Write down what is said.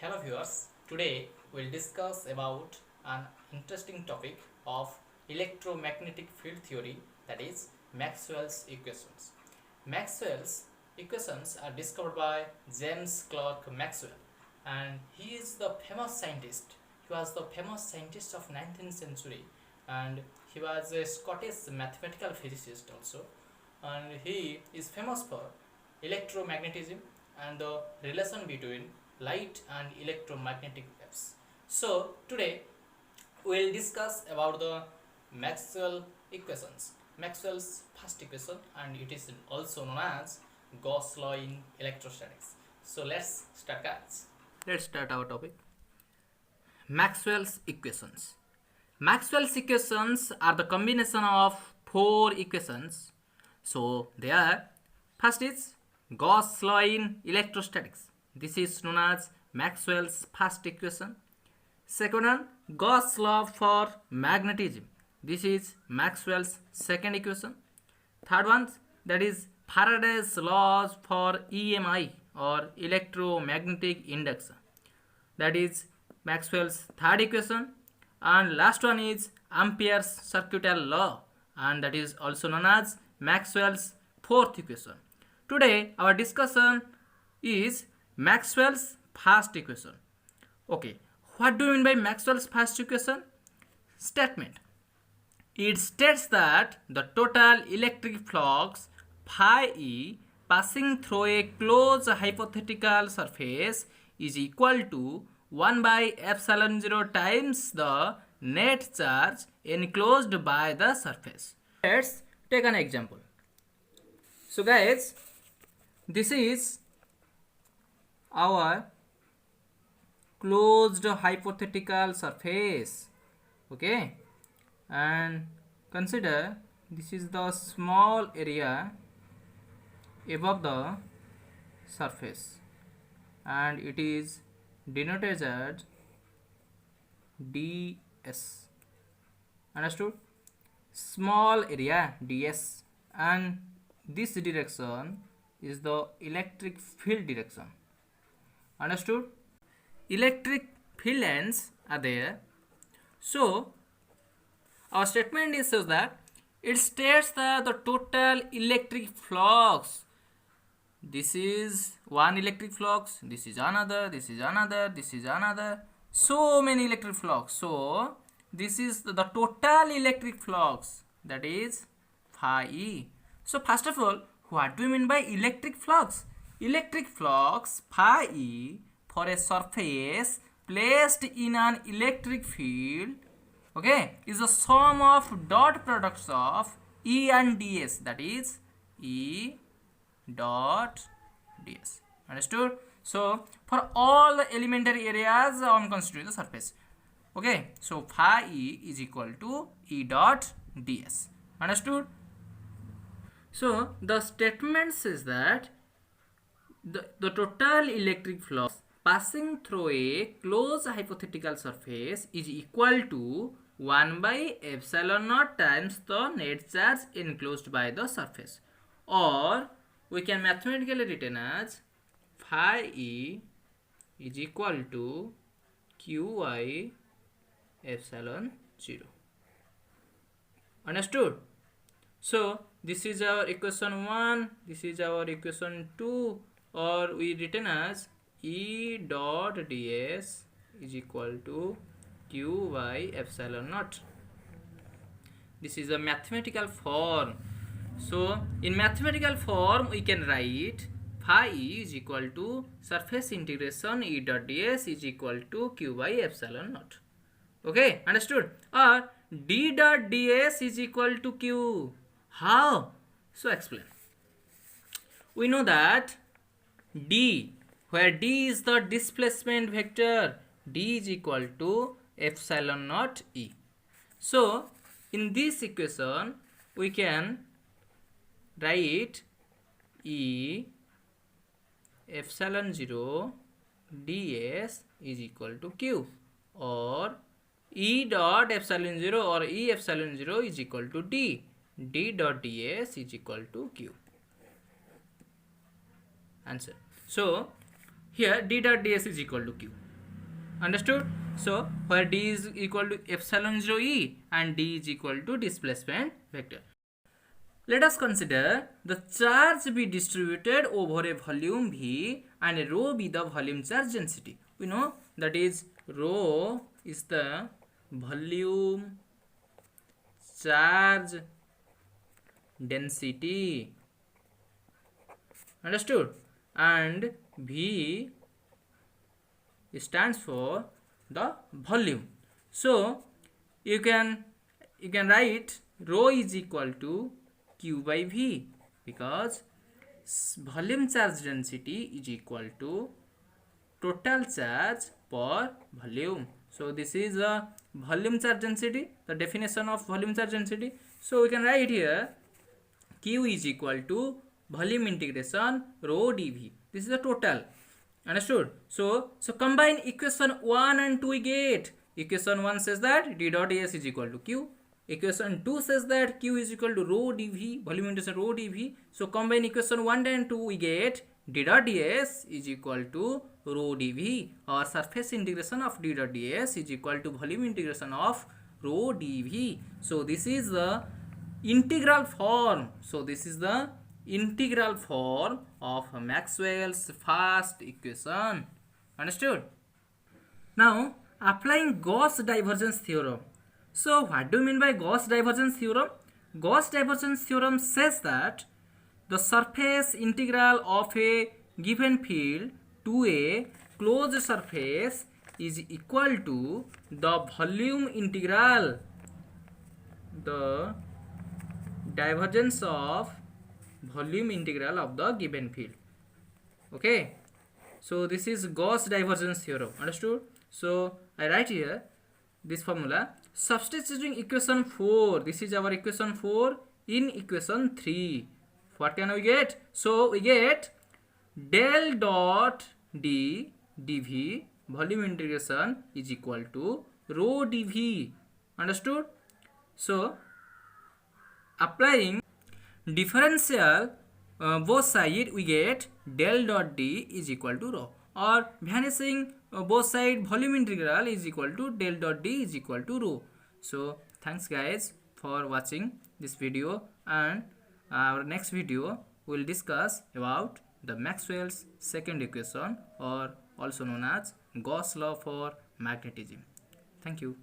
Hello viewers, today we'll discuss about an interesting topic of electromagnetic field theory, that is Maxwell's equations. Maxwell's equations are discovered by James Clerk Maxwell, and he is the famous scientist. He was the famous scientist of 19th century, and he was a Scottish mathematical physicist also, and he is famous for electromagnetism and the relation between light and electromagnetic waves. So today we will discuss about the Maxwell equations, Maxwell's first equation, and it is also known as Gauss law in electrostatics. So let's start, guys. Let's start our topic. Maxwell's equations. Maxwell's equations are the combination of four equations. So they are, first is Gauss law in electrostatics. This is known as Maxwell's first equation. Second one, Gauss law for magnetism. This is Maxwell's second equation. Third one, that is Faraday's laws for EMI or electromagnetic induction. That is Maxwell's third equation. And last one is Ampere's circuital law, and that is also known as Maxwell's fourth equation. Today our discussion is Maxwell's first equation. Okay, what do you mean by Maxwell's first equation? Statement. It states that the total electric flux phi E passing through a closed hypothetical surface is equal to 1 by epsilon 0 times the net charge enclosed by the surface. Let's take an example. So guys, this is our closed hypothetical surface, okay, and consider this is the small area above the surface, and it is denoted as ds. Understood? Small area ds, and this direction is the electric field direction. Understood? Electric field lines are there. So our statement is so that it states that the total electric flux, this is one electric flux, this is another, this is another, this is another, so many electric flux. So this is the total electric flux, that is phi E. So first of all, what do you mean by electric flux? Electric flux phi E for a surface placed in an electric field, okay, is the sum of dot products of E and ds, that is E dot ds. Understood? So for all the elementary areas on constituting the surface, okay, so phi E is equal to E dot ds. Understood? So the statement says that the total electric flux passing through a closed hypothetical surface is equal to 1 by epsilon naught times the net charge enclosed by the surface, or we can mathematically written as phi E is equal to qi epsilon 0. Understood? So this is our equation 1, this is our equation 2, or we written as E dot ds is equal to q by epsilon naught. This is a mathematical form. So in mathematical form we can write phi E is equal to surface integration E dot ds is equal to q by epsilon naught. Okay, understood? Or d dot ds is equal to q. How? So explain. We know that d, where d is the displacement vector, d is equal to epsilon naught E. So in this equation we can write E epsilon 0 ds is equal to q, or E dot epsilon 0 or E epsilon 0 is equal to d dot ds is equal to q. Answer. So here d dot ds is equal to q. Understood? So where d is equal to epsilon 0 e and d is equal to displacement vector. Let us consider the charge be distributed over a volume V and rho be the volume charge density. We know that is rho is the volume charge density. Understood? And V stands for the volume. So you can write rho is equal to Q by V, because volume charge density is equal to total charge per volume. So this is a volume charge density, the definition of volume charge density. So we can write here Q is equal to volume integration rho dV. This is the total. Understood? So combine equation 1 and 2 we get. Equation 1 says that d dot S is equal to Q. Equation 2 says that Q is equal to rho dV, volume integration rho dV. So combine equation 1 and 2 we get d dot ds is equal to rho dV, or surface integration of d dot ds is equal to volume integration of rho dV. So this is the integral form. So this is the integral form of Maxwell's first equation. Understood? Now applying Gauss divergence theorem. So what do you mean by Gauss divergence theorem? Gauss divergence theorem says that the surface integral of a given field to a closed surface is equal to the volume integral, the divergence of volume integral of the given field. Okay, so this is Gauss divergence theorem. Understood? So I write here this formula, substituting equation 4, this is our equation 4, in equation 3. What can we get? So we get del dot d dv volume integration is equal to rho dv. Understood? So applying differential both side we get del dot d is equal to rho, or vanishing both side volume integral is equal to del dot d is equal to rho. So thanks guys for watching this video, and our next video will discuss about the Maxwell's second equation, or also known as Gauss law for magnetism. Thank you.